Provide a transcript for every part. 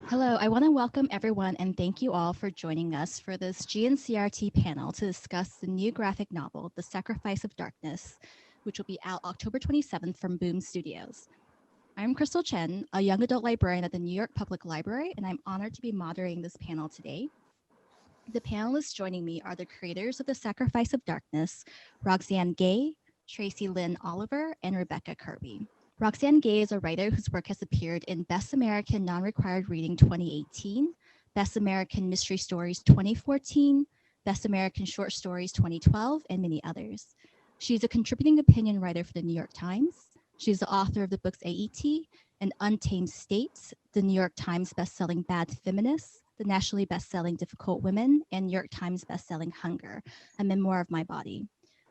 Hello, I want to welcome everyone and thank you all for joining us for this GNCRT panel to discuss the new graphic novel, The Sacrifice of Darkness, which will be out October 27th from Boom Studios. I'm Crystal Chen, a young adult librarian at the New York Public Library, and I'm honored to be moderating this panel today. The panelists joining me are the creators of The Sacrifice of Darkness, Roxane Gay, Tracy Lynne Oliver, and Rebecca Kirby. Roxane Gay is a writer whose work has appeared in Best American Nonrequired Reading 2018, Best American Mystery Stories 2014, Best American Short Stories 2012, and many others. She's a contributing opinion writer for the New York Times. She's the author of the books Ayiti and Untamed State, the New York Times bestselling Bad Feminist, the nationally bestselling Difficult Women, and New York Times bestselling Hunger, a memoir of my body.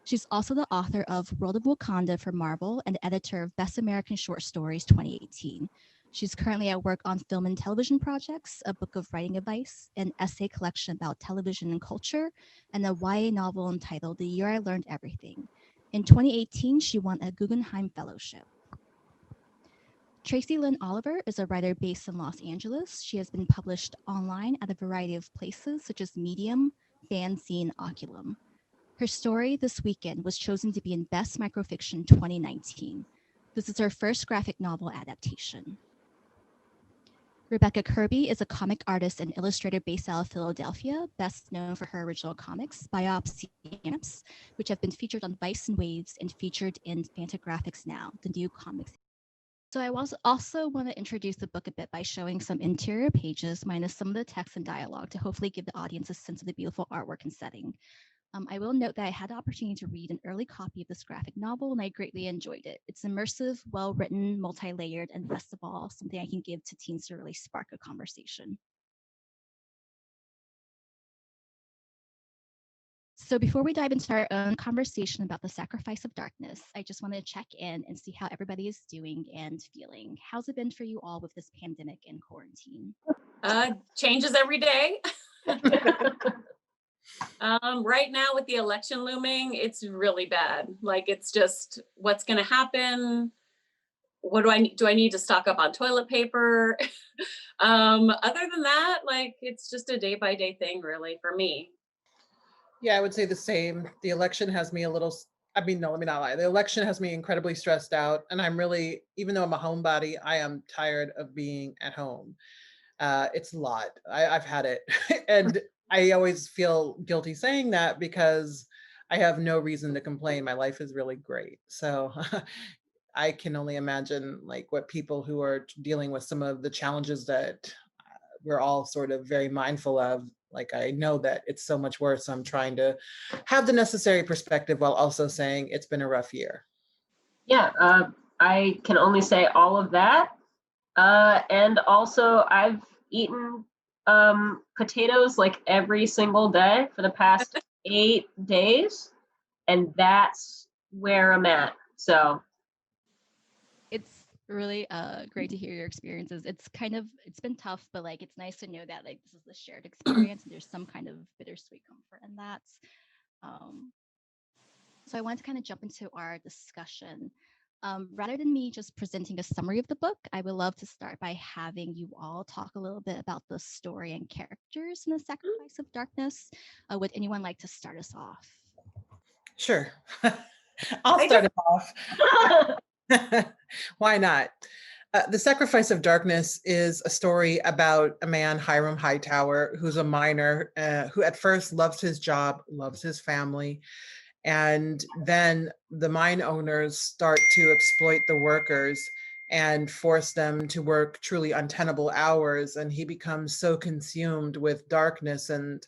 She's also the author of World of Wakanda for Marvel and editor of Best American Short Stories 2018. She's currently at work on film and television projects, a book of writing advice, an essay collection about television and culture, and a YA novel entitled The Year I Learned Everything. In 2018, she won a Guggenheim Fellowship. Tracy Lynne Oliver is a writer based in Los Angeles. She has been published online at a variety of places such as Medium, Fanzine, Oculum. Her story, This Weekend, was chosen to be in Best Microfiction 2019. This is her first graphic novel adaptation. Rebecca Kirby is a comic artist and illustrator based out of Philadelphia, best known for her original comics, Biopsy Amps, which have been featured on Vice and Waves and featured in Fantagraphics Now, the new comics. So I also want to introduce the book a bit by showing some interior pages minus some of the text and dialogue to hopefully give the audience a sense of the beautiful artwork and setting. I will note that I had the opportunity to read an early copy of this graphic novel and I greatly enjoyed it. It's immersive, well-written, multi-layered, and best of all, something I can give to teens to really spark a conversation. So before we dive into our own conversation about the sacrifice of darkness, I just want to check in and see how everybody is doing and feeling. How's it been for you all with this pandemic and quarantine? Changes every day. Right now with the election looming, it's really bad. Like, it's just what's going to happen. What do I need? Do I need to stock up on toilet paper? Other than that, like, it's just a day by day thing, really, for me. Yeah, I would say the same. The election has me a little, no, let me not lie. The election has me incredibly stressed out. And I'm really, even though I'm a homebody, I am tired of being at home. It's a lot. I've had it. And I always feel guilty saying that because I have no reason to complain. My life is really great. So I can only imagine like what people who are dealing with some of the challenges that we're all sort of very mindful of. Like, I know that it's so much worse. So I'm trying to have the necessary perspective while also saying it's been a rough year. Yeah, I can only say all of that. And also, I've eaten potatoes like every single day for the past 8 days, and that's where I'm at. So it's really great to hear your experiences. It's been tough, but like it's nice to know that like this is the shared experience and there's some kind of bittersweet comfort in that. So I wanted to kind of jump into our discussion. Rather than me just presenting a summary of the book, I would love to start by having you all talk a little bit about the story and characters in The Sacrifice of Darkness. Would anyone like to start us off? Sure. I'll start it off. Why not? The Sacrifice of Darkness is a story about a man, Hiram Hightower, who's a miner who at first loves his job, loves his family. And then the mine owners start to exploit the workers and force them to work truly untenable hours. And he becomes so consumed with darkness and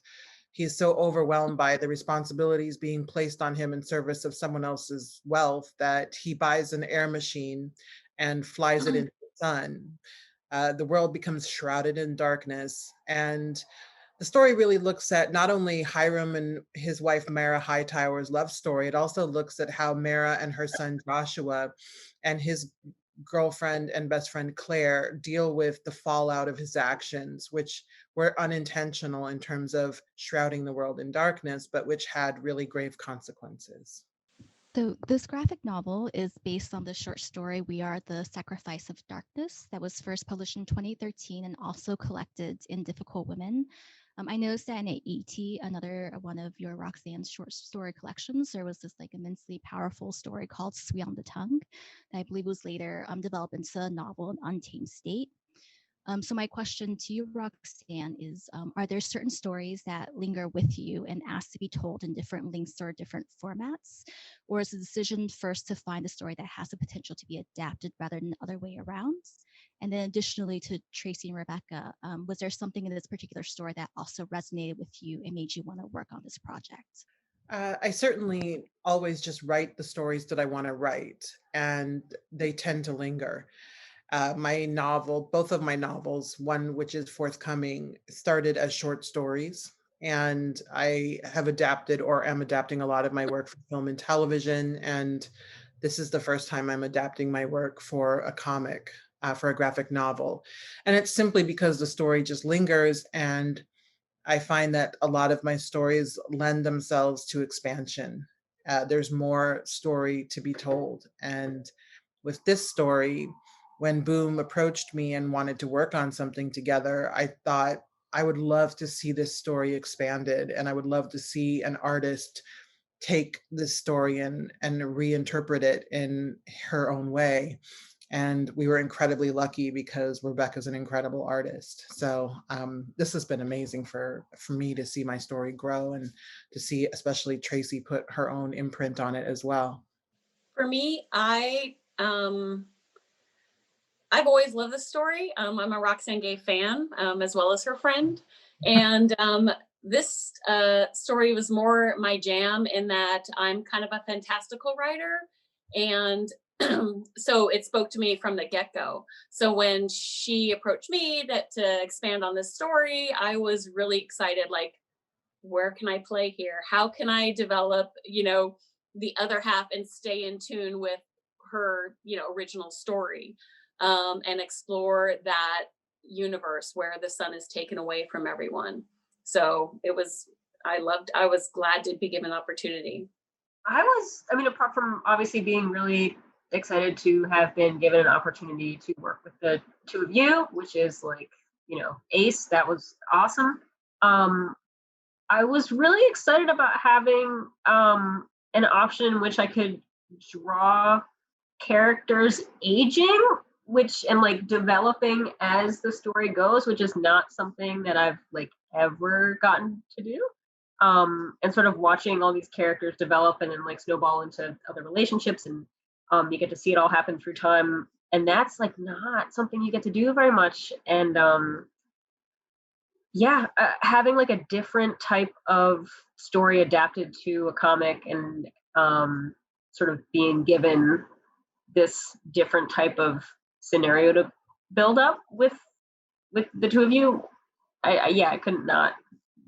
he's so overwhelmed by the responsibilities being placed on him in service of someone else's wealth that he buys an air machine and flies it into the sun. The world becomes shrouded in darkness. And the story really looks at not only Hiram and his wife, Mara Hightower's love story, it also looks at how Mara and her son, Joshua, and his girlfriend and best friend, Claire, deal with the fallout of his actions, which were unintentional in terms of shrouding the world in darkness, but which had really grave consequences. So this graphic novel is based on the short story We Are the Sacrifice of Darkness that was first published in 2013 and also collected in Difficult Women. I noticed that in Ayiti, another one of your Roxane's short story collections, there was this like immensely powerful story called Sweet on the Tongue that I believe was later developed into a novel, Untamed State. So my question to you, Roxane, is are there certain stories that linger with you and ask to be told in different lengths or different formats? Or is the decision first to find a story that has the potential to be adapted rather than the other way around? And then additionally to Tracy and Rebecca, was there something in this particular story that also resonated with you and made you want to work on this project? I certainly always just write the stories that I want to write, and they tend to linger. My novel, both of my novels, one which is forthcoming, started as short stories. And I have adapted or am adapting a lot of my work for film and television. And this is the first time I'm adapting my work for a comic, for a graphic novel. And it's simply because the story just lingers, and I find that a lot of my stories lend themselves to expansion. There's more story to be told. And with this story, when Boom approached me and wanted to work on something together, I thought I would love to see this story expanded, and I would love to see an artist take this story and reinterpret it in her own way. And we were incredibly lucky because Rebecca's an incredible artist. So this has been amazing for me to see my story grow, and to see especially Tracy put her own imprint on it as well. For me, I've always loved this story. I'm a Roxane Gay fan, as well as her friend. And this story was more my jam in that I'm kind of a fantastical writer. And so it spoke to me from the get-go. So when she approached me to expand on this story, I was really excited, like, where can I play here? How can I develop, the other half and stay in tune with her, original story, and explore that universe where the sun is taken away from everyone. So I was glad to be given an opportunity. I mean, apart from obviously being really excited to have been given an opportunity to work with the two of you, which is like, ace, that was awesome. I was really excited about having an option in which I could draw characters aging, which and like developing as the story goes, which is not something that I've like ever gotten to do. And sort of watching all these characters develop and then like snowball into other relationships, and you get to see it all happen through time, and that's like not something you get to do very much. And having like a different type of story adapted to a comic, and sort of being given this different type of scenario to build up with the two of you, I couldn't not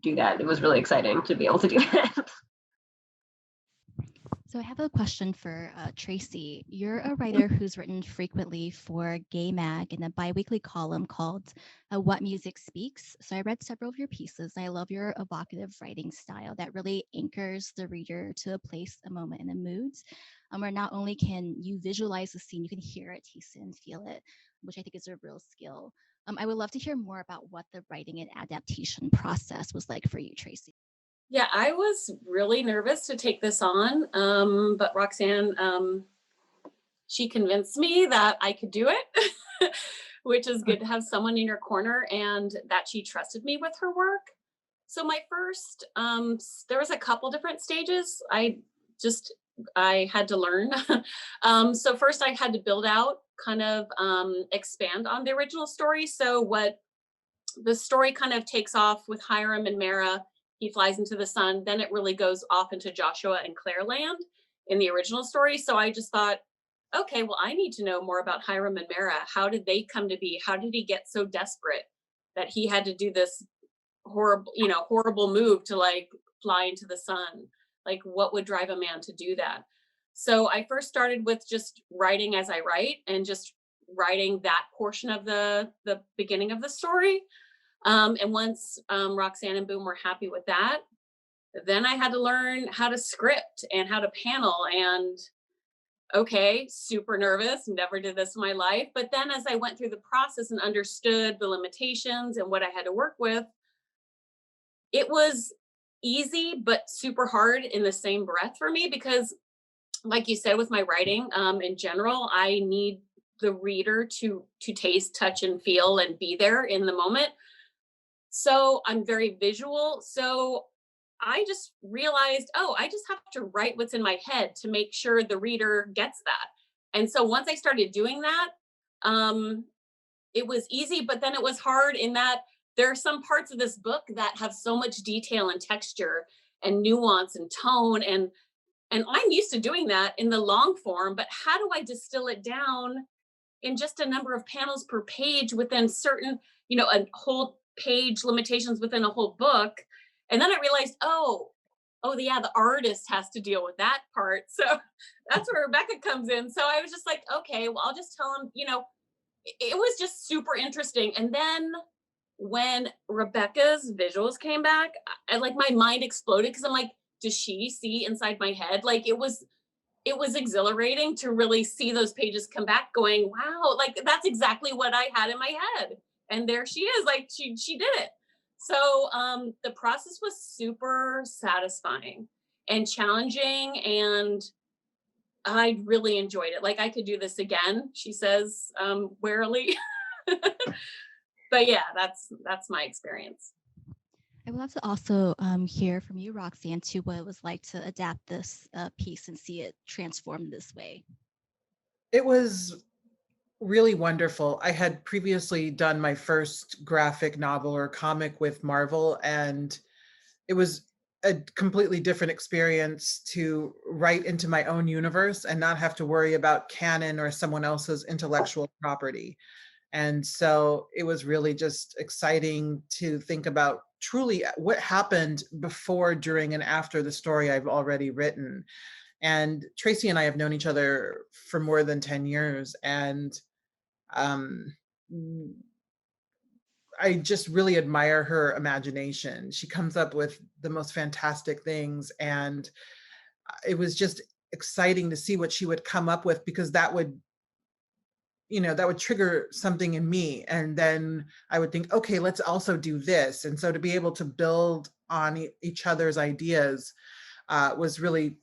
do that. It was really exciting to be able to do that. So I have a question for Tracy. You're a writer who's written frequently for Gay Mag in a biweekly column called What Music Speaks. So I read several of your pieces. I love your evocative writing style that really anchors the reader to a place, a moment, and a mood, where not only can you visualize the scene, you can hear it, taste it, and feel it, which I think is a real skill. I would love to hear more about what the writing and adaptation process was like for you, Tracy. Yeah, I was really nervous to take this on, but Roxane, she convinced me that I could do it, which is good to have someone in your corner and that she trusted me with her work. So my first, there was a couple different stages. I had to learn. So first I had to build out, kind of expand on the original story. So what the story kind of takes off with Hiram and Mara. He flies into the sun. Then it really goes off into Joshua and Claire land in the original story. So I just thought, okay, well, I need to know more about Hiram and Mara. How did they come to be? How did he get so desperate that he had to do this horrible move to like fly into the sun? Like, what would drive a man to do that? So I first started with just writing as I write, and just writing that portion of the beginning of the story. And once Roxane and Boom were happy with that, Then I had to learn how to script and how to panel, and okay, super nervous, never did this in my life. But then as I went through the process and understood the limitations and what I had to work with, it was easy but super hard in the same breath for me, because like you said, with my writing, in general, I need the reader to taste, touch, and feel and be there in the moment. So I'm very visual. So I just realized, oh, I just have to write what's in my head to make sure the reader gets that. And so once I started doing that, um, it was easy, but then it was hard in that there are some parts of this book that have so much detail and texture and nuance and tone, and I'm used to doing that in the long form, but how do I distill it down in just a number of panels per page within certain, a whole page limitations within a whole book? And then I realized, yeah, the artist has to deal with that part. So that's where Rebecca comes in. So I was just like, okay, well, I'll just tell him, it was just super interesting. And then when Rebecca's visuals came back, I like my mind exploded, because I'm like, does she see inside my head? Like it was exhilarating to really see those pages come back going, wow, like that's exactly what I had in my head. And there she is, like she did it. So the process was super satisfying and challenging, and I really enjoyed it. Like I could do this again, she says, warily. But yeah, that's my experience. I would love to also hear from you, Roxane, too, what it was like to adapt this piece and see it transform this way. It was really wonderful. I had previously done my first graphic novel or comic with Marvel, and it was a completely different experience to write into my own universe and not have to worry about canon or someone else's intellectual property. And so it was really just exciting to think about truly what happened before, during, and after the story I've already written. And Tracy and I have known each other for more than 10 years. And um, I just really admire her imagination. She comes up with the most fantastic things. And it was just exciting to see what she would come up with, because that would trigger something in me. And then I would think, okay, let's also do this. And so to be able to build on each other's ideas was really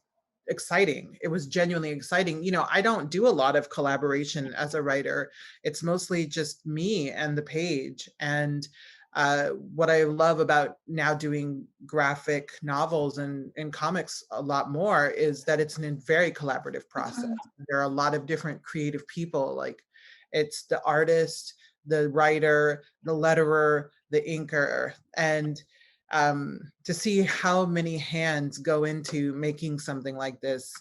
exciting. It was genuinely exciting. I don't do a lot of collaboration as a writer. It's mostly just me and the page. And what I love about now doing graphic novels and comics a lot more is that it's a very collaborative process. There are a lot of different creative people. Like, it's the artist, the writer, the letterer, the inker. And to see how many hands go into making something like this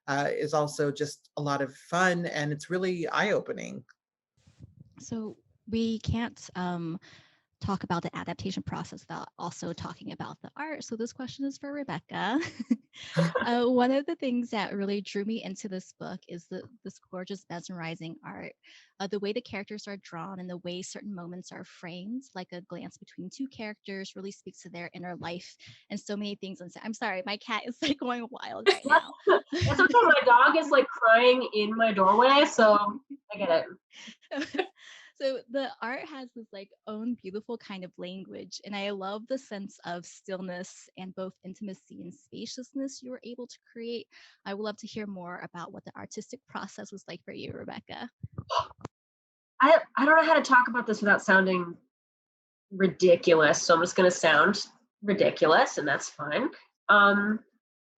is also just a lot of fun, and it's really eye-opening. So we can't talk about the adaptation process without also talking about the art. So this question is for Rebecca. One of the things that really drew me into this book is this gorgeous, mesmerizing art. The way the characters are drawn and the way certain moments are framed, like a glance between two characters, really speaks to their inner life and so many things. I'm sorry, my cat is like going wild right now. It's okay. My dog is like crying in my doorway, so I get it. So the art has this like own beautiful kind of language, and I love the sense of stillness and both intimacy and spaciousness you were able to create. I would love to hear more about what the artistic process was like for you, Rebecca. I don't know how to talk about this without sounding ridiculous, so I'm just going to sound ridiculous, and that's fine. I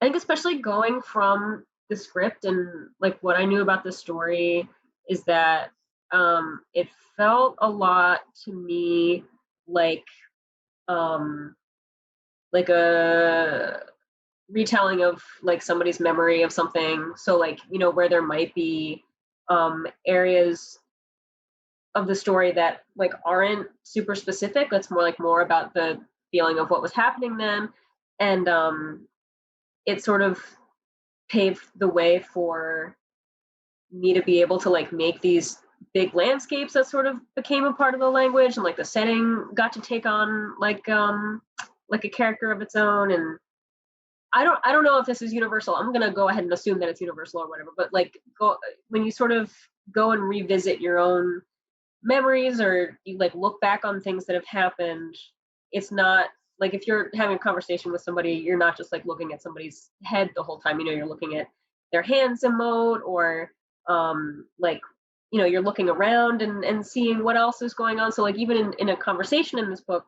think especially going from the script and like what I knew about the story is that it felt a lot to me like a retelling of like somebody's memory of something. So like, where there might be areas of the story that like aren't super specific. That's more about the feeling of what was happening then. And it sort of paved the way for me to be able to like make these big landscapes that sort of became a part of the language, and like the setting got to take on like a character of its own. And I don't know if this is universal. I'm gonna go ahead and assume that it's universal or whatever, but like when you sort of go and revisit your own memories, or you like look back on things that have happened, it's not like if you're having a conversation with somebody, you're not just like looking at somebody's head the whole time. You're looking at their hands emote, or like you're looking around and seeing what else is going on. So like even in a conversation in this book,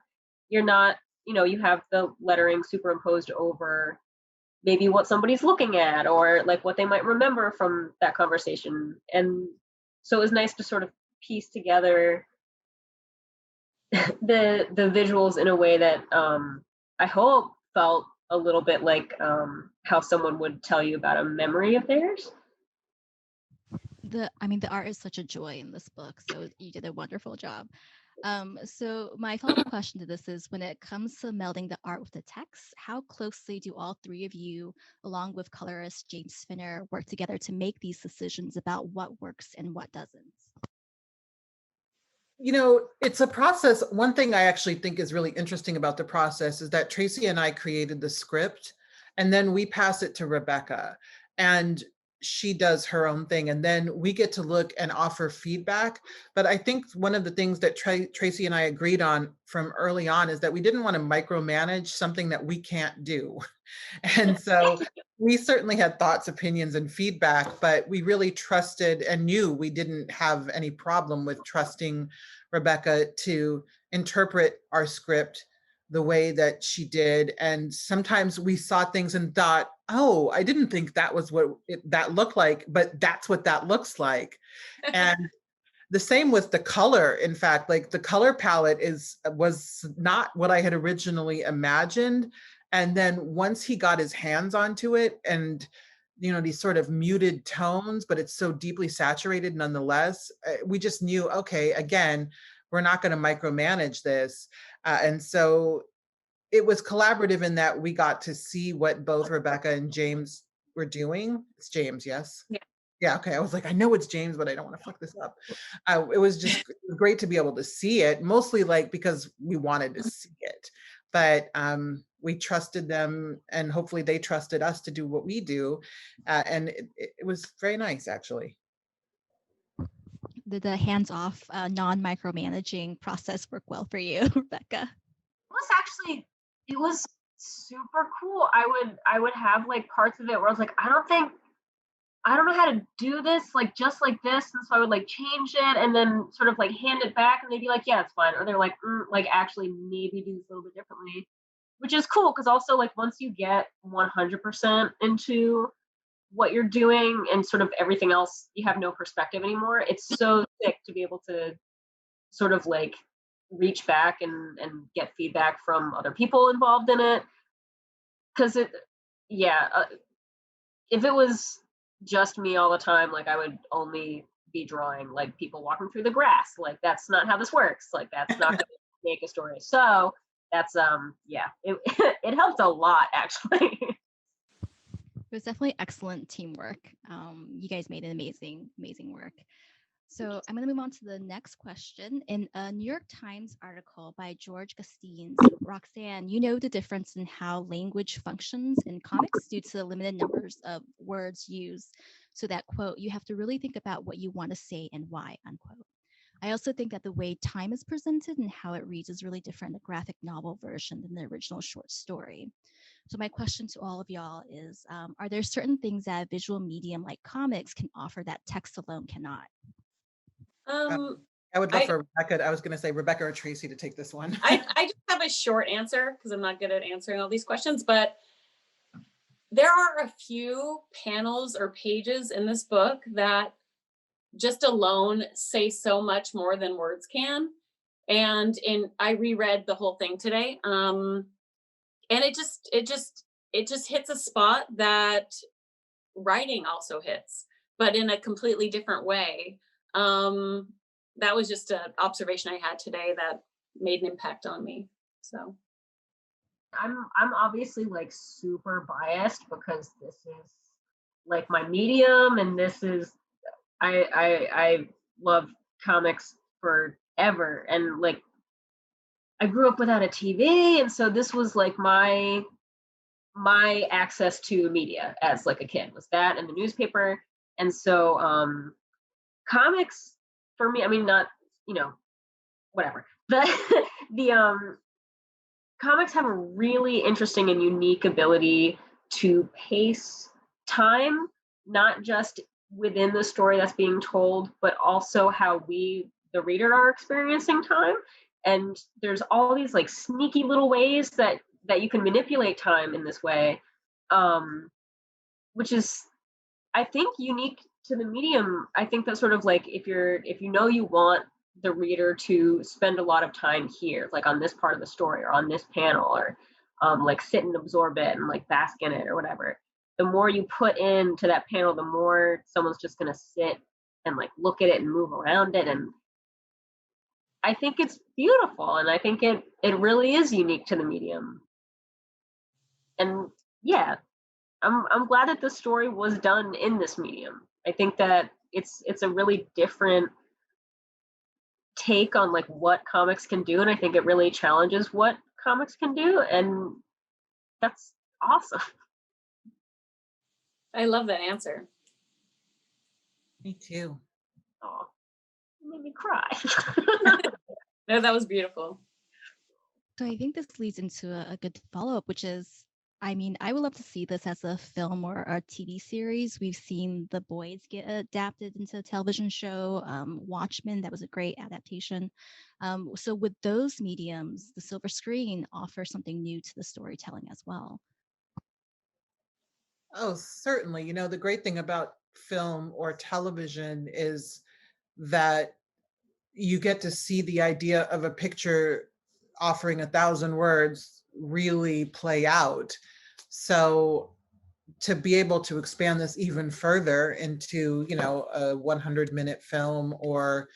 you're not, you have the lettering superimposed over maybe what somebody's looking at, or like what they might remember from that conversation. And so it was nice to sort of piece together the visuals in a way that I hope felt a little bit like how someone would tell you about a memory of theirs. The art is such a joy in this book, so you did a wonderful job. So my follow-up question to this is, when it comes to melding the art with the text, how closely do all three of you, along with colorist James Finner, work together to make these decisions about what works and what doesn't? It's a process. One thing I actually think is really interesting about the process is that Tracy and I created the script, and then we pass it to Rebecca, and she does her own thing, and then we get to look and offer feedback. But I think one of the things that Tracy and I agreed on from early on is that we didn't want to micromanage something that we can't do. And so we certainly had thoughts, opinions, and feedback, but we really trusted and knew we didn't have any problem with trusting Rebecca to interpret our script the way that she did. And sometimes we saw things and thought, oh, I didn't think that was what that looked like, but that's what that looks like. And the same with the color. In fact, like the color palette was not what I had originally imagined. And then once he got his hands onto it, and these sort of muted tones, but it's so deeply saturated nonetheless, we just knew, okay, again, we're not going to micromanage this. And so it was collaborative in that we got to see what both Rebecca and James were doing. It's James, yes? Yeah. Yeah, okay. I was like, I know it's James, but I don't want to fuck this up. It was just great to be able to see it, mostly like because we wanted to see it. But we trusted them, and hopefully they trusted us to do what we do. And it was very nice, actually. Did the hands-off, non-micromanaging process work well for you, Rebecca? It was super cool. I would have like parts of it where I was like, I don't know how to do this like just like this, and so I would like change it and then sort of like hand it back, and they'd be like, yeah, it's fine, or they're like, like actually maybe do this a little bit differently, which is cool because also like once you get 100% into what you're doing and sort of everything else, you have no perspective anymore. It's so sick to be able to sort of like reach back and get feedback from other people involved in it, because if it was just me all the time, like I would only be drawing like people walking through the grass. Like that's not how this works. Like that's not gonna make a story. So that's it helped a lot actually. It was definitely excellent teamwork. You guys made an amazing work. So I'm going to move on to the next question. In a New York Times article by George Gustines, Roxane, you know the difference in how language functions in comics due to the limited numbers of words used, so that, quote, you have to really think about what you want to say and why, unquote. I also think that the way time is presented and how it reads is really different in the graphic novel version than the original short story. So my question to all of y'all is, are there certain things that a visual medium like comics can offer that text alone cannot? I would love for Rebecca. I was going to say Rebecca or Tracy to take this one. I just have a short answer because I'm not good at answering all these questions, but there are a few panels or pages in this book that just alone say so much more than words can. And I reread the whole thing today. And it just hits a spot that writing also hits, but in a completely different way. That was just an observation I had today that made an impact on me. So I'm obviously like super biased because this is like my medium, and this is I love comics forever, and like I grew up without a TV, and so this was like my my access to media as like a kid was that and the newspaper. And so comics for me, I mean, not, whatever. The comics have a really interesting and unique ability to pace time, not just within the story that's being told, but also how we, the reader, are experiencing time. And there's all these like sneaky little ways that you can manipulate time in this way, which is, I think, unique to the medium. I think that sort of like if you know you want the reader to spend a lot of time here, like on this part of the story or on this panel, or like sit and absorb it and like bask in it or whatever, the more you put into that panel, the more someone's just gonna sit and like look at it and move around it. And I think it's beautiful, and I think it really is unique to the medium. And yeah, I'm glad that the story was done in this medium. I think that it's a really different take on like what comics can do, and I think it really challenges what comics can do, and that's awesome. I love that answer. Me too. Oh, you made me cry. No, that was beautiful. So I think this leads into a good follow-up, which is, I mean, I would love to see this as a film or a TV series. We've seen The Boys get adapted into a television show. Watchmen, that was a great adaptation. So with those mediums, the silver screen offers something new to the storytelling as well. Oh, certainly. The great thing about film or television is that you get to see the idea of a picture offering 1,000 words really play out. So to be able to expand this even further into, a 100-minute film or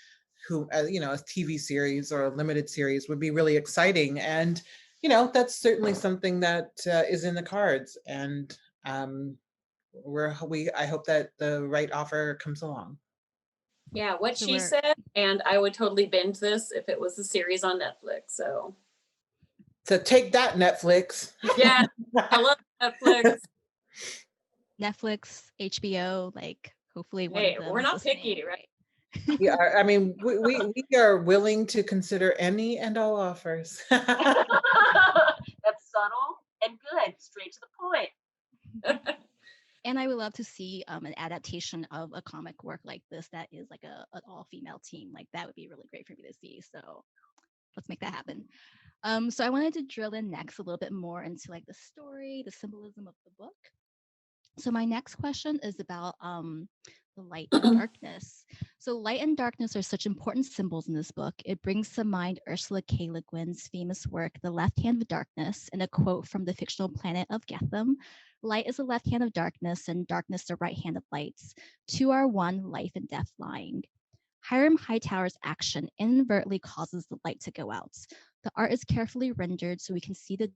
a TV series or a limited series would be really exciting. And, that's certainly something that is in the cards. And I hope that the right offer comes along. Yeah, what So she we're- said, and I would totally binge this if it was a series on Netflix. So take that, Netflix. yeah, I love Netflix. Netflix, HBO, like hopefully one Hey, of them. we're is not listening, picky, right? We are, I mean, we are willing to consider any and all offers. That's subtle and good, straight to the point. And I would love to see an adaptation of a comic work like this that is like an all-female team. Like that would be really great for me to see. So let's make that happen. So I wanted to drill in next a little bit more into like the story, the symbolism of the book. So my next question is about the light and darkness. So light and darkness are such important symbols in this book. It brings to mind Ursula K. Le Guin's famous work, The Left Hand of Darkness, and a quote from the fictional planet of Getham. Light is the left hand of darkness, and darkness the right hand of lights. Two are one, life and death lying. Hiram Hightower's action inadvertently causes the light to go out. The art is carefully rendered so we can see the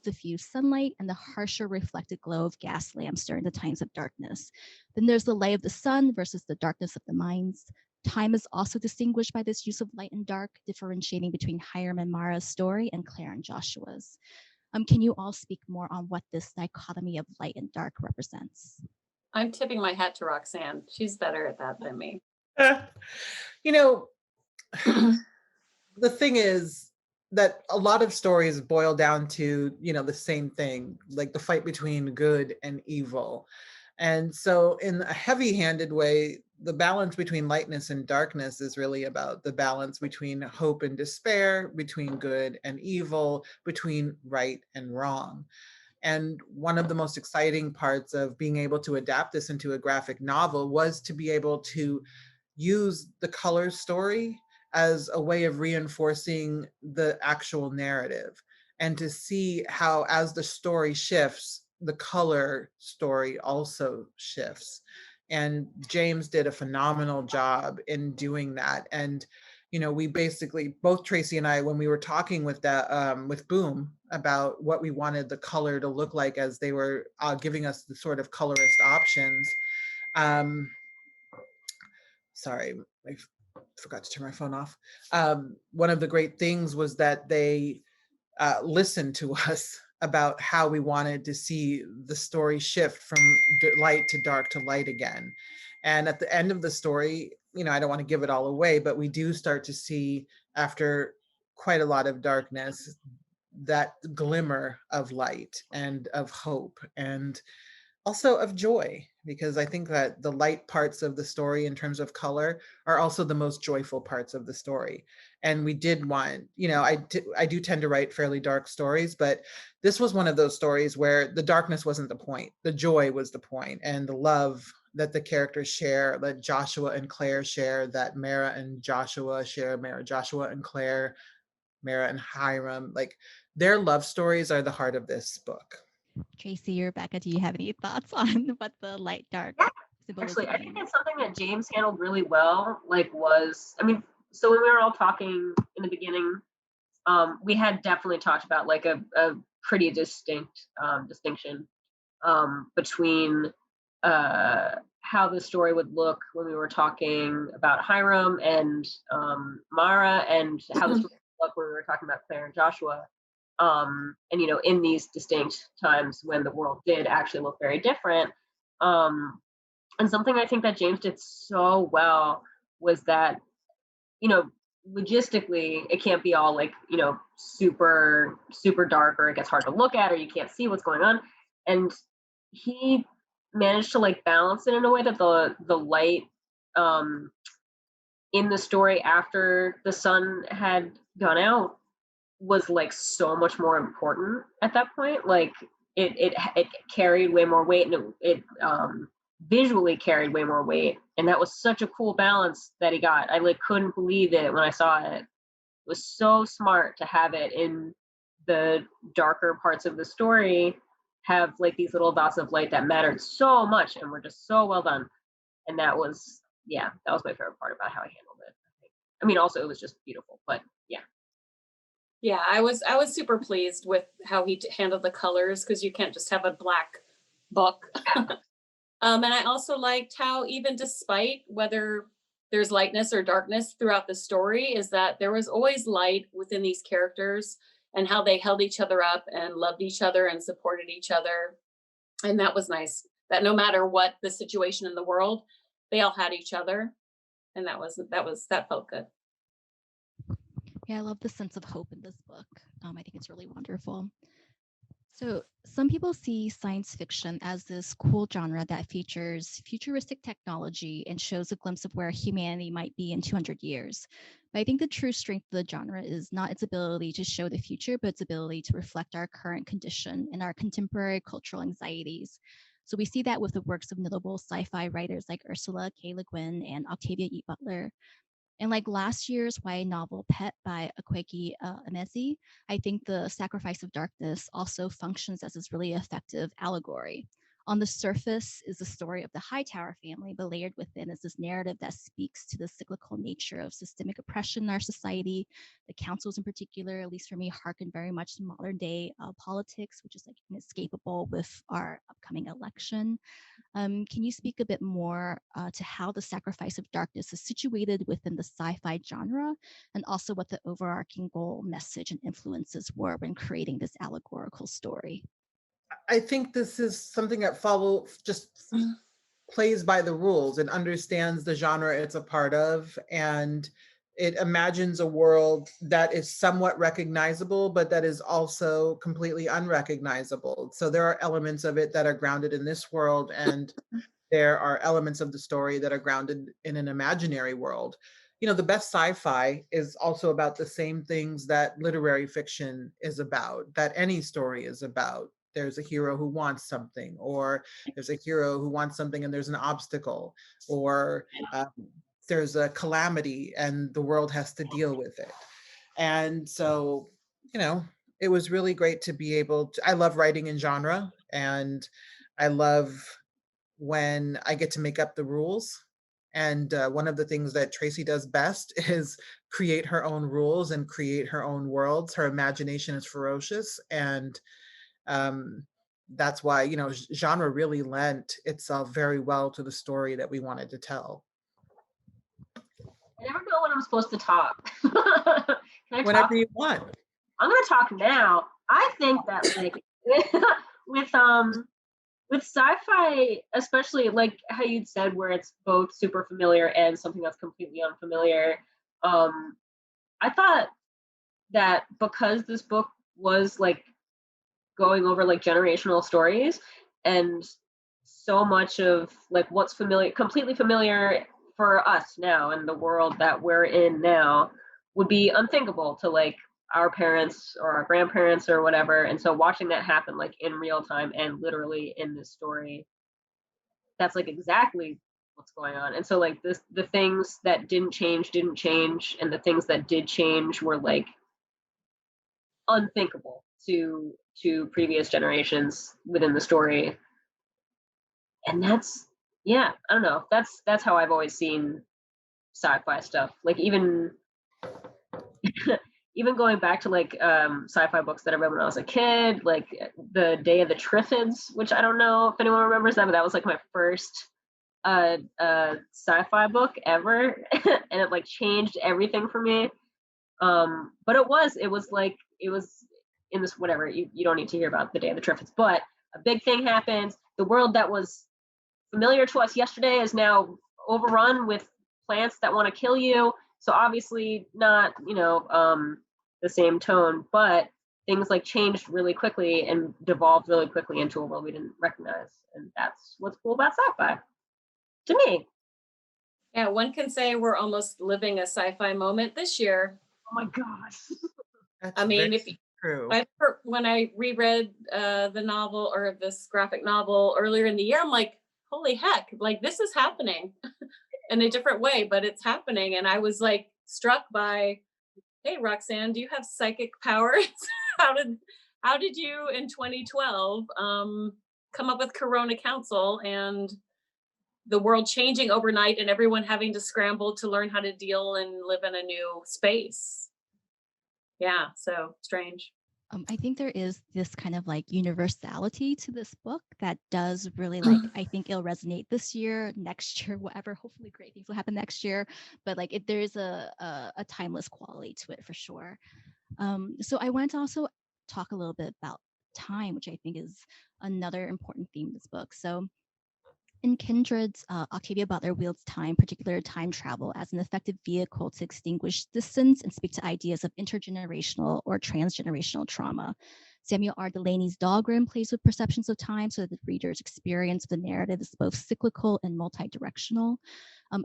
diffuse sunlight and the harsher reflected glow of gas lamps during the times of darkness. Then there's the light of the sun versus the darkness of the minds. Time is also distinguished by this use of light and dark, differentiating between Hiram and Mara's story and Claire and Joshua's. Can you all speak more on what this dichotomy of light and dark represents? I'm tipping my hat to Roxane. She's better at that than me. The thing is that a lot of stories boil down to, the same thing, like the fight between good and evil. And so in a heavy-handed way, the balance between lightness and darkness is really about the balance between hope and despair, between good and evil, between right and wrong. And one of the most exciting parts of being able to adapt this into a graphic novel was to be able to use the color story as a way of reinforcing the actual narrative, and to see how, as the story shifts, the color story also shifts. And James did a phenomenal job in doing that. And we basically, both Tracy and I, when we were talking with Boom about what we wanted the color to look like as they were giving us the sort of colorist options. Sorry, I forgot to turn my phone off. One of the great things was that they listened to us about how we wanted to see the story shift from light to dark to light again. And at the end of the story, I don't want to give it all away, but we do start to see, after quite a lot of darkness, that glimmer of light and of hope and also of joy, because I think that the light parts of the story in terms of color are also the most joyful parts of the story. And we did want, I do tend to write fairly dark stories, but this was one of those stories where the darkness wasn't the point. The joy was the point, and the love that the characters share, that Joshua and Claire share, that Mara and Joshua share, Joshua and Claire, Mara and Hiram, like their love stories are the heart of this book. Tracy or Rebecca, do you have any thoughts on what the light dark symbolism Actually, I think means? it's something that James handled really well. So when we were all talking in the beginning, we had definitely talked about like a pretty distinct distinction between how the story would look when we were talking about Hiram and Mara, and how the story would look when we were talking about Claire and Joshua. And in these distinct times when the world did actually look very different. And something I think that James did so well was that, logistically, it can't be all like, super, super dark, or it gets hard to look at, or you can't see what's going on. And he managed to like balance it in a way that the light in the story after the sun had gone out was like so much more important at that point. Like it carried way more weight, and it visually carried way more weight, and that was such a cool balance that he got. I like couldn't believe it when I saw it. It was so smart to have it in the darker parts of the story, have like these little dots of light that mattered so much and were just so well done. And that was my favorite part about how he handled it, I think. I mean, also it was just beautiful, but yeah. Yeah, I was super pleased with how he handled the colors, because you can't just have a black book. And I also liked how, even despite whether there's lightness or darkness throughout the story, is that there was always light within these characters, and how they held each other up and loved each other and supported each other. And that was nice, that no matter what the situation in the world, they all had each other. And that felt good. Yeah, I love the sense of hope in this book. I think it's really wonderful. So some people see science fiction as this cool genre that features futuristic technology and shows a glimpse of where humanity might be in 200 years. But I think the true strength of the genre is not its ability to show the future, but its ability to reflect our current condition and our contemporary cultural anxieties. So we see that with the works of notable sci-fi writers like Ursula K. Le Guin and Octavia E. Butler. And like last year's YA novel Pet by Akwaeke Emezi, I think The Sacrifice of Darkness also functions as this really effective allegory. On the surface is the story of the Hightower family, but layered within is this narrative that speaks to the cyclical nature of systemic oppression in our society. The councils in particular, at least for me, hearken very much to modern day politics, which is like inescapable with our upcoming election. Can you speak a bit more to how The Sacrifice of Darkness is situated within the sci-fi genre, and also what the overarching goal, message, and influences were when creating this allegorical story? I think this is something that plays by the rules and understands the genre it's a part of, and it imagines a world that is somewhat recognizable, but that is also completely unrecognizable. So there are elements of it that are grounded in this world, and there are elements of the story that are grounded in an imaginary world. The best sci-fi is also about the same things that literary fiction is about, that any story is about. There's a hero who wants something, or there's a hero who wants something and there's an obstacle, or there's a calamity and the world has to deal with it. And so, it was really great to be able to, I love writing in genre, and I love when I get to make up the rules. And one of the things that Tracy does best is create her own rules and create her own worlds. Her imagination is ferocious, and that's why, genre really lent itself very well to the story that we wanted to tell. I never know when I'm supposed to talk. Can I Whenever talk? you want. I'm going to talk now. I think that like with sci-fi, especially like how you'd said, where it's both super familiar and something that's completely unfamiliar. I thought that because this book was like going over like generational stories, and so much of like what's familiar, completely familiar for us now in the world that we're in now, would be unthinkable to like our parents or our grandparents or whatever. And so watching that happen like in real time and literally in this story, that's like exactly what's going on. And so like the things that didn't change, and the things that did change were like unthinkable to previous generations within the story. And that's, yeah, I don't know, that's how I've always seen sci-fi stuff. Like even even going back to like sci-fi books that I read when I was a kid, like the Day of the Triffids, which I don't know if anyone remembers that, but that was like my first sci-fi book ever. And it like changed everything for me. But it was in this, whatever, you don't need to hear about the Day of the Triffids, but a big thing happens. The world that was familiar to us yesterday is now overrun with plants that want to kill you. So obviously not, the same tone, but things like changed really quickly and devolved really quickly into a world we didn't recognize. And that's what's cool about sci-fi to me. Yeah, one can say we're almost living a sci-fi moment this year. Oh my gosh. That's I mean, if true. when I reread the novel or this graphic novel earlier in the year, I'm like, holy heck, like this is happening in a different way, but it's happening. And I was like struck by, hey, Roxane, do you have psychic powers? how did you in 2012 come up with Corona Council and the world changing overnight and everyone having to scramble to learn how to deal and live in a new space? Yeah, so strange. I think there is this kind of like universality to this book that does really like, I think it'll resonate this year, next year, whatever. Hopefully great things will happen next year. But like there is a timeless quality to it for sure. So I want to also talk a little bit about time, which I think is another important theme of this book. So in Kindred's, Octavia Butler wields time, particularly time travel, as an effective vehicle to extinguish distance and speak to ideas of intergenerational or transgenerational trauma. Samuel R. Delaney's Dahlgren plays with perceptions of time so that the reader's experience of the narrative is both cyclical and multi-directional.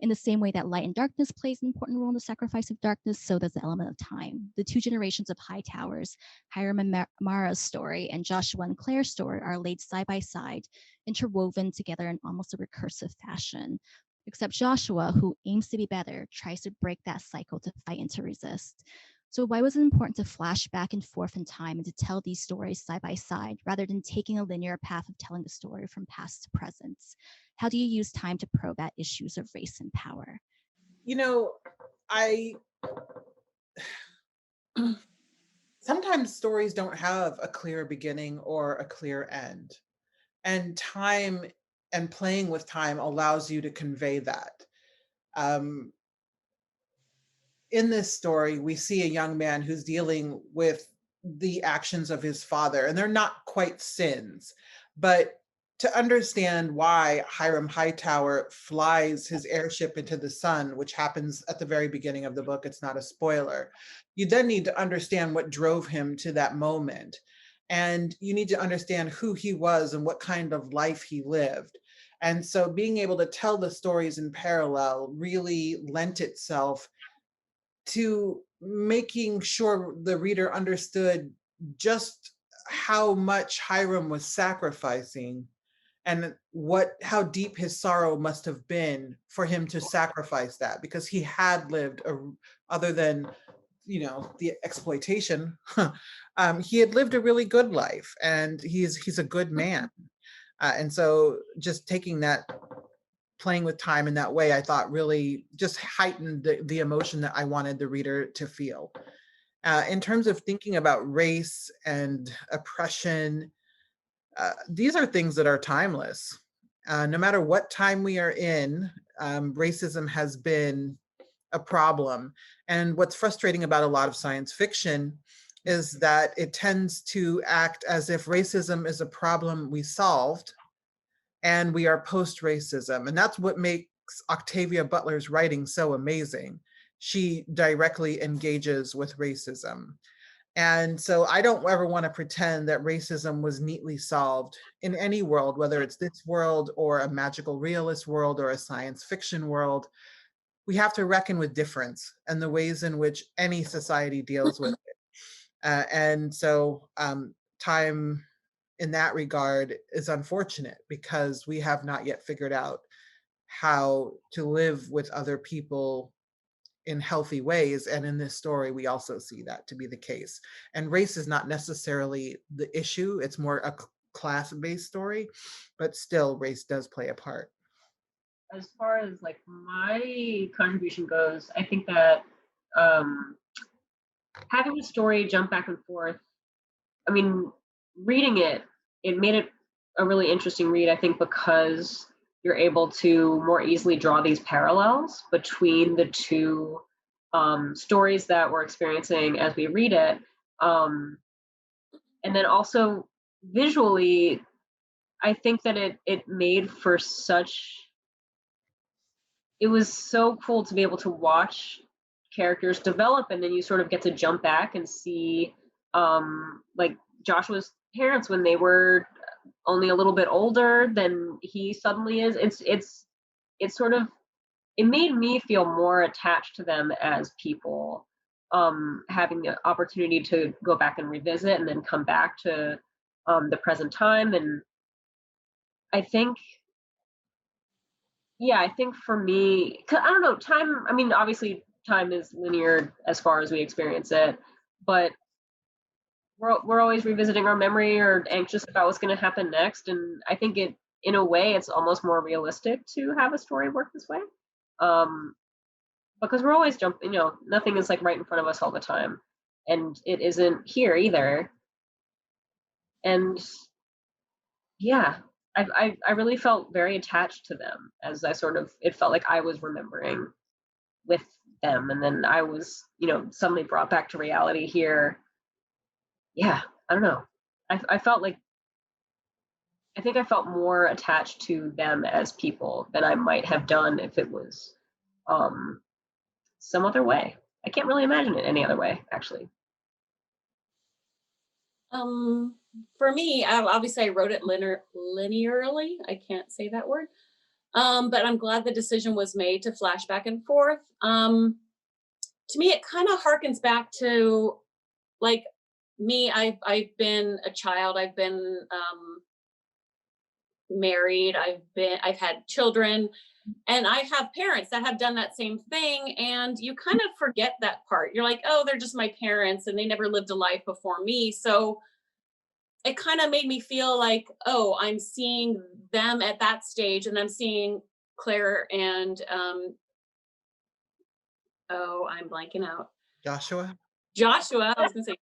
In the same way that light and darkness plays an important role in the sacrifice of darkness, so does the element of time. The two generations of Hightowers, Hiram and Mara's story and Joshua and Claire's story, are laid side by side, interwoven together in almost a recursive fashion. Except Joshua, who aims to be better, tries to break that cycle to fight and to resist. So why was it important to flash back and forth in time and to tell these stories side by side, rather than taking a linear path of telling the story from past to present? How do you use time to probe at issues of race and power? Sometimes stories don't have a clear beginning or a clear end. And time and playing with time allows you to convey that. In this story, we see a young man who's dealing with the actions of his father, and they're not quite sins, but to understand why Hiram Hightower flies his airship into the sun, which happens at the very beginning of the book, it's not a spoiler, you then need to understand what drove him to that moment. And you need to understand who he was and what kind of life he lived. And so being able to tell the stories in parallel really lent itself to making sure the reader understood just how much Hiram was sacrificing and how deep his sorrow must have been for him to sacrifice that, because he had lived other than the exploitation, he had lived a really good life, and he's a good man. And so just taking that, playing with time in that way, I thought really just heightened the emotion that I wanted the reader to feel. In terms of thinking about race and oppression, these are things that are timeless. No matter what time we are in, racism has been a problem. And what's frustrating about a lot of science fiction is that it tends to act as if racism is a problem we solved and we are post-racism. And that's what makes Octavia Butler's writing so amazing. She directly engages with racism. And so I don't ever want to pretend that racism was neatly solved in any world, whether it's this world or a magical realist world or a science fiction world. We have to reckon with difference and the ways in which any society deals with it. And so time in that regard is unfortunate because we have not yet figured out how to live with other people in healthy ways. And in this story, we also see that to be the case. And race is not necessarily the issue, it's more a class-based story, but still race does play a part. As far as like my contribution goes, I think that having the story jump back and forth, I mean, reading it made it a really interesting read, I think, because you're able to more easily draw these parallels between the two stories that we're experiencing as we read it. And then also visually, I think that it made for it was so cool to be able to watch characters develop, and then you sort of get to jump back and see like Joshua's parents when they were only a little bit older than he suddenly is. It's sort of, it made me feel more attached to them as people, having the opportunity to go back and revisit and then come back to the present time. And I think, yeah, I think for me, 'cause I don't know, time, I mean, obviously time is linear as far as we experience it, but we're always revisiting our memory or anxious about what's going to happen next. And I think in a way, it's almost more realistic to have a story work this way. Because we're always jumping, nothing is like right in front of us all the time. And it isn't here either. And yeah, I really felt very attached to them as it felt like I was remembering with them. And then I was, suddenly brought back to reality here. Yeah, I don't know. I felt like, I think I felt more attached to them as people than I might have done if it was some other way. I can't really imagine it any other way, actually. For me, obviously I wrote it linearly. I can't say that word. But I'm glad the decision was made to flash back and forth. To me, it kind of harkens back to like me. I've been a child. I've been married. I've had children, and I have parents that have done that same thing. And you kind of forget that part. You're like, oh, they're just my parents, and they never lived a life before me. So it kind of made me feel like, oh, I'm seeing them at that stage, and I'm seeing Claire and oh, I'm blanking out. Joshua, I was gonna say,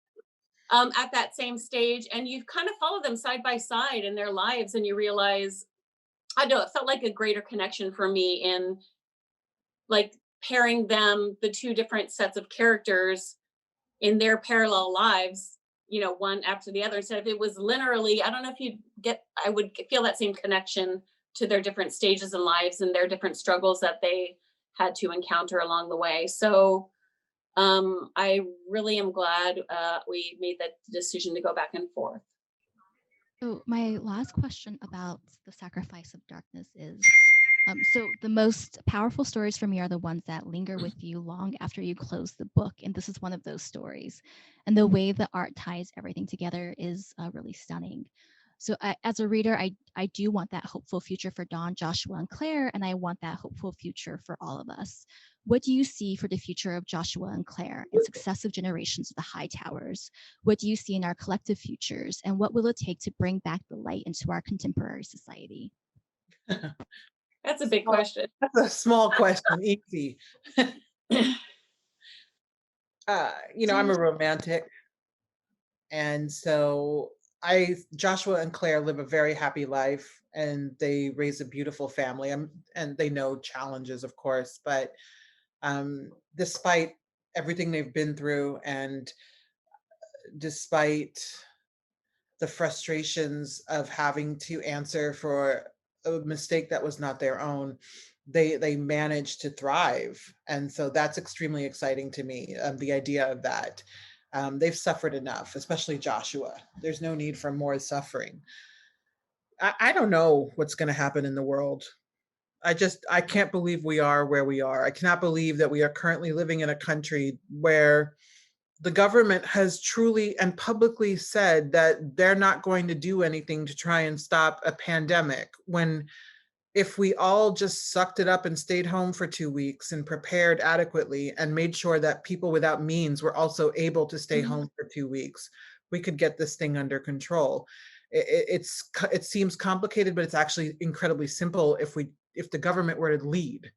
at that same stage, and you kind of follow them side by side in their lives, and you realize, I don't know, it felt like a greater connection for me in like pairing them, the two different sets of characters in their parallel lives, one after the other. Instead, if it was linearly, I don't know if I would feel that same connection to their different stages in lives and their different struggles that they had to encounter along the way. So I really am glad we made that decision to go back and forth. So my last question about the sacrifice of darkness is, so the most powerful stories for me are the ones that linger with you long after you close the book. And this is one of those stories. And the way the art ties everything together is really stunning. So as a reader, I do want that hopeful future for Dawn, Joshua, and Claire, and I want that hopeful future for all of us. What do you see for the future of Joshua and Claire and successive generations of the Hightowers? What do you see in our collective futures? And what will it take to bring back the light into our contemporary society? That's a big question. That's a small question, easy. I'm a romantic. And so Joshua and Claire live a very happy life, and they raise a beautiful family, and they know challenges, of course, but despite everything they've been through and despite the frustrations of having to answer for a mistake that was not their own, they managed to thrive. And so that's extremely exciting to me, the idea of that. They've suffered enough, especially Joshua. There's no need for more suffering. I don't know what's going to happen in the world. I can't believe we are where we are. I cannot believe that we are currently living in a country where the government has truly and publicly said that they're not going to do anything to try and stop a pandemic, when if we all just sucked it up and stayed home for 2 weeks and prepared adequately and made sure that people without means were also able to stay home for 2 weeks, we could get this thing under control. It seems complicated, but it's actually incredibly simple if the government were to lead.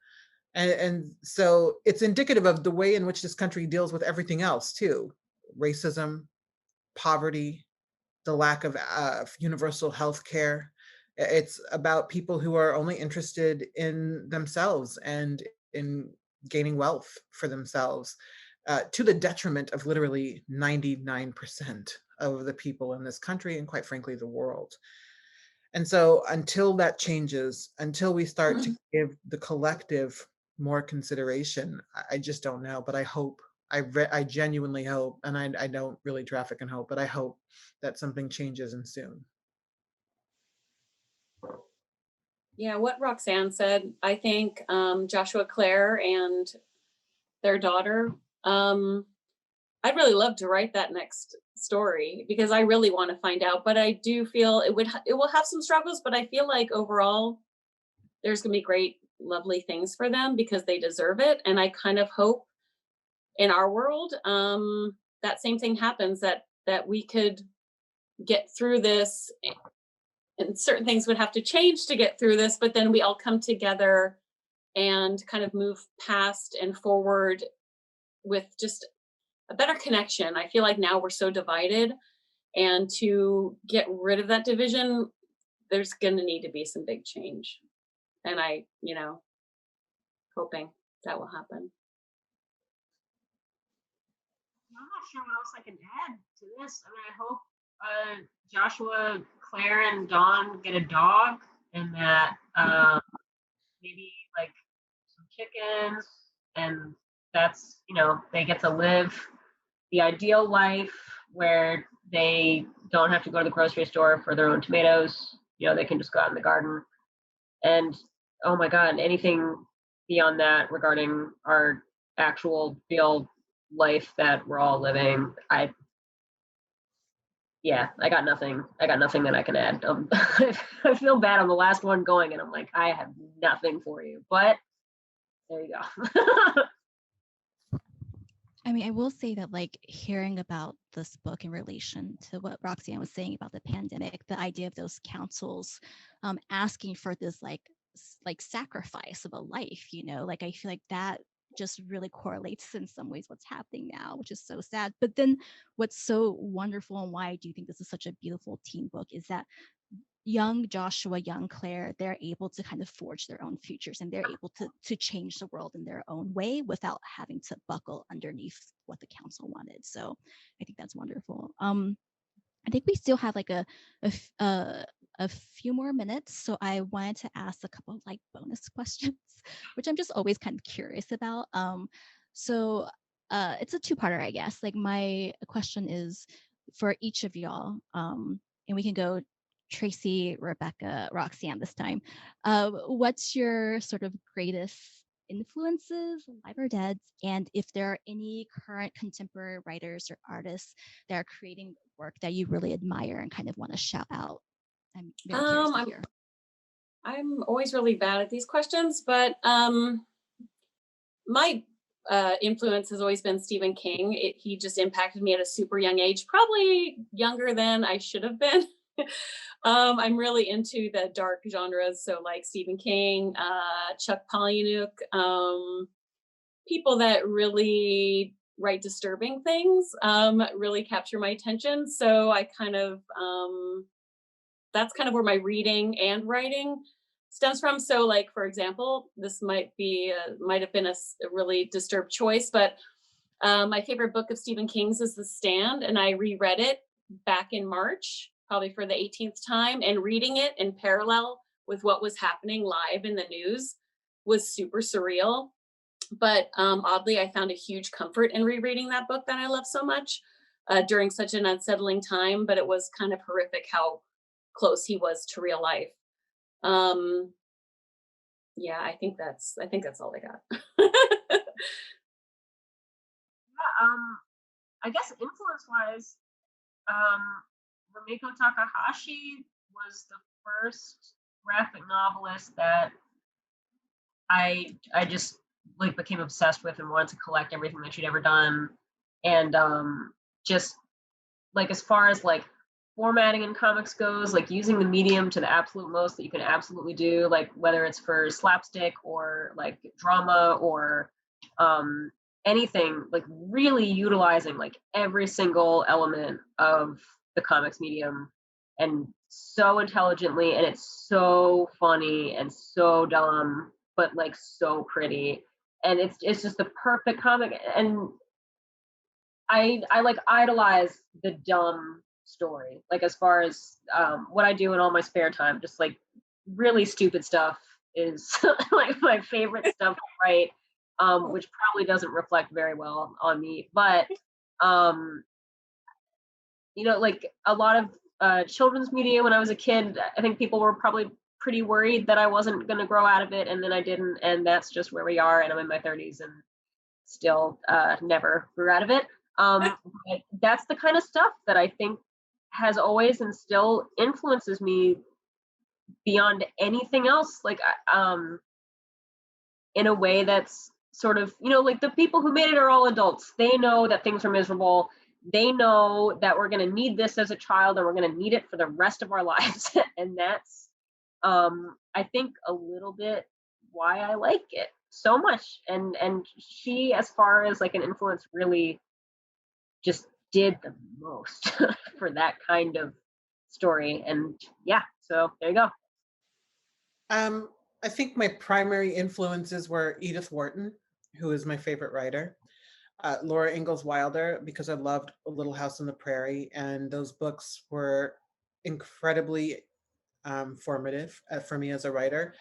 And so it's indicative of the way in which this country deals with everything else too: racism, poverty, the lack of universal health care. It's about people who are only interested in themselves and in gaining wealth for themselves, to the detriment of literally 99% of the people in this country and, quite frankly, the world. And so until that changes, until we start to give the collective more consideration, I just don't know, but I hope. I genuinely hope, and I don't really traffic in hope, but I hope that something changes and soon. Yeah, what Roxane said, I think Joshua Clare and their daughter, I'd really love to write that next story because I really want to find out, but I do feel it will have some struggles, but I feel like overall there's going to be great, lovely things for them because they deserve it. And I kind of hope in our world that same thing happens, that we could get through this, and certain things would have to change to get through this, but then we all come together and kind of move past and forward with just a better connection. I feel like now we're so divided, and to get rid of that division, there's going to need to be some big change. And I, hoping that will happen. I'm not sure what else I can add to this. I mean, I hope Joshua, Claire, and Dawn get a dog, and that maybe like some chickens, and that's, they get to live the ideal life where they don't have to go to the grocery store for their own tomatoes. They can just go out in the garden. And oh my God, anything beyond that regarding our actual real life that we're all living, I got nothing. I got nothing that I can add. I feel bad on the last one going, and I'm like, I have nothing for you, but there you go. I mean, I will say that, like, hearing about this book in relation to what Roxane was saying about the pandemic, the idea of those councils asking for this like sacrifice of a life, like I feel like that just really correlates in some ways what's happening now, which is so sad. But then what's so wonderful, and why I do think this is such a beautiful teen book, is that young Joshua, young Claire, they're able to kind of forge their own futures, and they're able to change the world in their own way without having to buckle underneath what the council wanted. So I think that's wonderful. I think we still have like a few more minutes, so I wanted to ask a couple of like bonus questions, which I'm just always kind of curious about. So it's a two-parter, I guess. Like, my question is for each of y'all, and we can go Tracy, Rebecca, Roxane this time. What's your sort of greatest influences, live or dead, and if there are any current contemporary writers or artists that are creating work that you really admire and kind of want to shout out? I'm very curious to hear. I'm always really bad at these questions, but my influence has always been Stephen King. He just impacted me at a super young age, probably younger than I should have been. I'm really into the dark genres, so like Stephen King, Chuck Palahniuk, people that really write disturbing things really capture my attention. So I kind of, that's kind of where my reading and writing stems from. So like, for example, this might have been a really disturbed choice, but My favorite book of Stephen King's is The Stand, and I reread it back in March, probably for the 18th time, and reading it in parallel with what was happening live in the news was super surreal. But oddly, I found a huge comfort in rereading that book that I love so much during such an unsettling time. But it was kind of horrific how close he was to real life. Yeah, I think that's all I got. I guess influence-wise, Rumiko Takahashi was the first graphic novelist that I just like became obsessed with and wanted to collect everything that she'd ever done. And just like as far as like formatting in comics goes, like using the medium to the absolute most that you can absolutely do, like whether it's for slapstick or like drama or anything, like really utilizing like every single element of the comics medium, and so intelligently, and it's so funny and so dumb but like so pretty, and it's just the perfect comic. And I like idolize the dumb story, like as far as what I do in all my spare time, just like really stupid stuff is like my favorite stuff to write, which probably doesn't reflect very well on me. But you know, like a lot of children's media when I was a kid, I think people were probably pretty worried that I wasn't going to grow out of it, and then I didn't, and that's just where we are. And I'm in my 30s and still never grew out of it. But that's the kind of stuff that I think has always and still influences me beyond anything else, like in a way that's sort of, you know, like the people who made it are all adults. They know that things are miserable. They know that we're going to need this as a child, and we're going to need it for the rest of our lives. And that's I think a little bit why I like it so much. And she, as far as like an influence, really just did the most for that kind of story. And yeah, so there you go. I think my primary influences were Edith Wharton, who is my favorite writer, Laura Ingalls Wilder, because I loved A Little House on the Prairie, and those books were incredibly formative for me as a writer.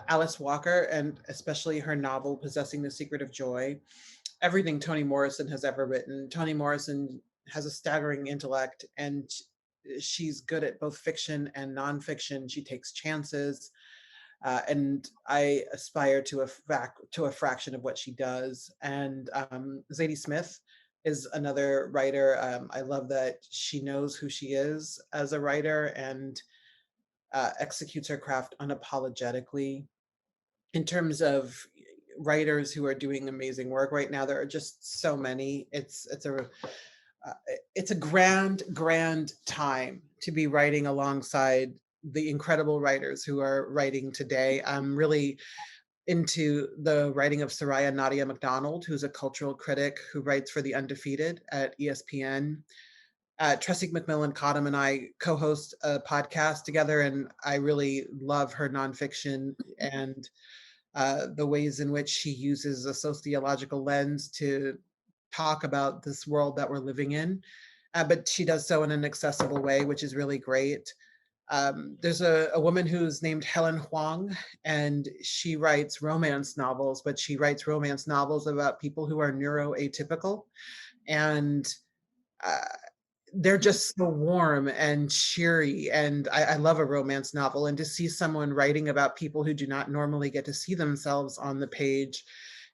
Alice Walker, and especially her novel Possessing the Secret of Joy. Everything Toni Morrison has ever written. Toni Morrison has a staggering intellect, and she's good at both fiction and nonfiction. She takes chances. And I aspire to a fraction of what she does. And Zadie Smith is another writer. I love that she knows who she is as a writer and executes her craft unapologetically. In terms of writers who are doing amazing work right now, there are just so many. It's a grand time to be writing alongside the incredible writers who are writing today. I'm really into the writing of Soraya Nadia McDonald, who's a cultural critic who writes for The Undefeated at ESPN. Tressie McMillan Cottom and I co-host a podcast together, and I really love her nonfiction and the ways in which she uses a sociological lens to talk about this world that we're living in. But she does so in an accessible way, which is really great. There's a woman who's named Helen Huang, and she writes romance novels, but she writes romance novels about people who are neuroatypical. And they're just so warm and cheery. And I love a romance novel. And to see someone writing about people who do not normally get to see themselves on the page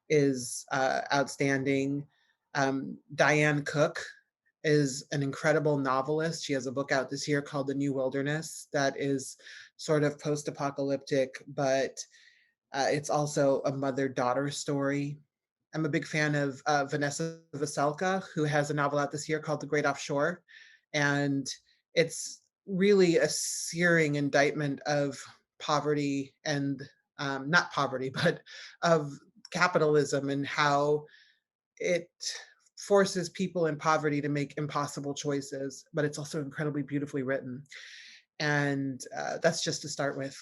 is outstanding. Diane Cook is an incredible novelist. She has a book out this year called The New Wilderness that is sort of post-apocalyptic, but it's also a mother-daughter story. I'm a big fan of Vanessa Veselka, who has a novel out this year called The Great Offshore. And it's really a searing indictment of poverty and not poverty, but of capitalism and how it forces people in poverty to make impossible choices, but it's also incredibly beautifully written. And that's just to start with.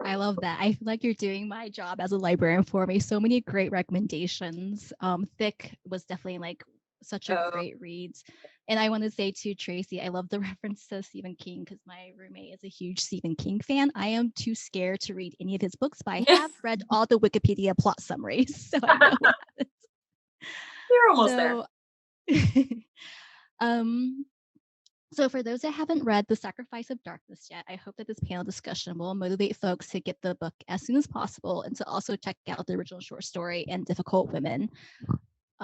I love that. I feel like you're doing my job as a librarian for me. So many great recommendations. Thick was definitely like such a great read. And I want to say to Tracy, I love the reference to Stephen King because my roommate is a huge Stephen King fan. I am too scared to read any of his books, but I have read all the Wikipedia plot summaries. So I know what happens. You're almost there. So for those that haven't read The Sacrifice of Darkness yet, I hope that this panel discussion will motivate folks to get the book as soon as possible and to also check out the original short story and Difficult Women.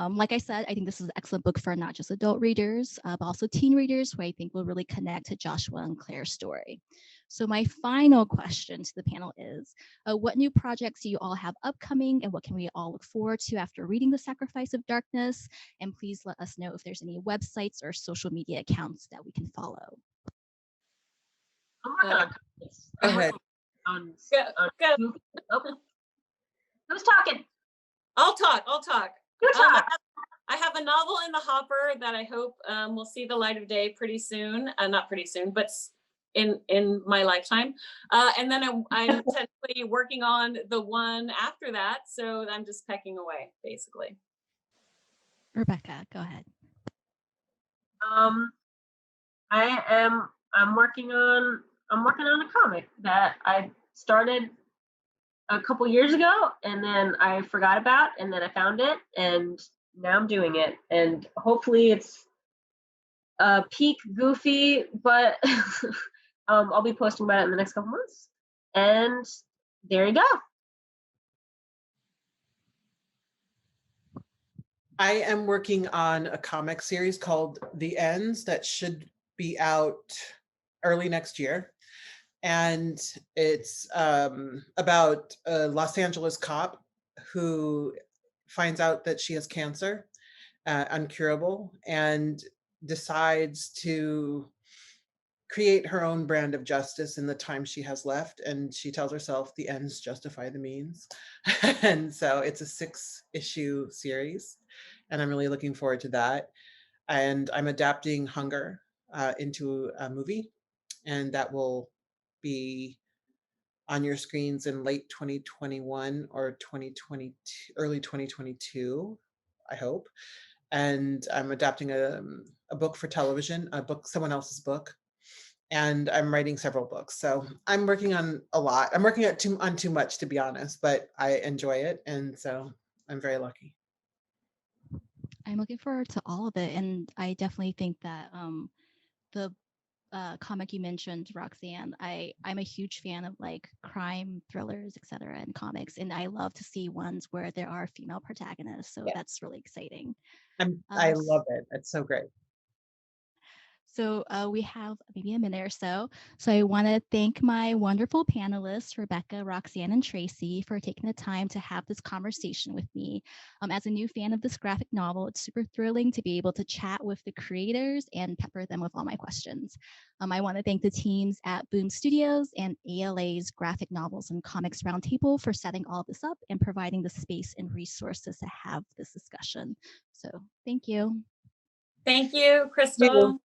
Like I said, I think this is an excellent book for not just adult readers, but also teen readers who I think will really connect to Joshua and Claire's story. So my final question to the panel is, what new projects do you all have upcoming and what can we all look forward to after reading The Sacrifice of Darkness? And please let us know if there's any websites or social media accounts that we can follow. I'm working on this. Go ahead. Go. Who's talking? I'll talk. You talk. I have a novel in the hopper that I hope will see the light of day pretty soon. Not pretty soon, but in my lifetime. And then I'm technically working on the one after that. So I'm just pecking away, basically. Rebecca, go ahead. I'm working on a comic that I started a couple years ago and then I forgot about, and then I found it and now I'm doing it, and hopefully it's peak goofy, but I'll be posting about it in the next couple months, and there you go. I am working on a comic series called The Ends that should be out early next year. And it's about a Los Angeles cop who finds out that she has cancer, uncurable, and decides to create her own brand of justice in the time she has left. And she tells herself the ends justify the means. And so it's a 6-issue series. And I'm really looking forward to that. And I'm adapting Hunger into a movie. And that will be on your screens in late 2021 or 2022, early 2022, I hope. And I'm adapting a book for television, someone else's book. And I'm writing several books. So I'm working on a lot. I'm working on too much, to be honest, but I enjoy it. And so I'm very lucky. I'm looking forward to all of it. And I definitely think that the comic you mentioned, Roxane, I'm a huge fan of like crime thrillers, etc. in comics, and I love to see ones where there are female protagonists. So that's really exciting. I love it. It's so great. So we have maybe a minute or so. So I want to thank my wonderful panelists, Rebecca, Roxane, and Tracy, for taking the time to have this conversation with me. As a new fan of this graphic novel, it's super thrilling to be able to chat with the creators and pepper them with all my questions. I want to thank the teams at Boom Studios and ALA's Graphic Novels and Comics Roundtable for setting all this up and providing the space and resources to have this discussion. So thank you. Thank you, Crystal. Thank you.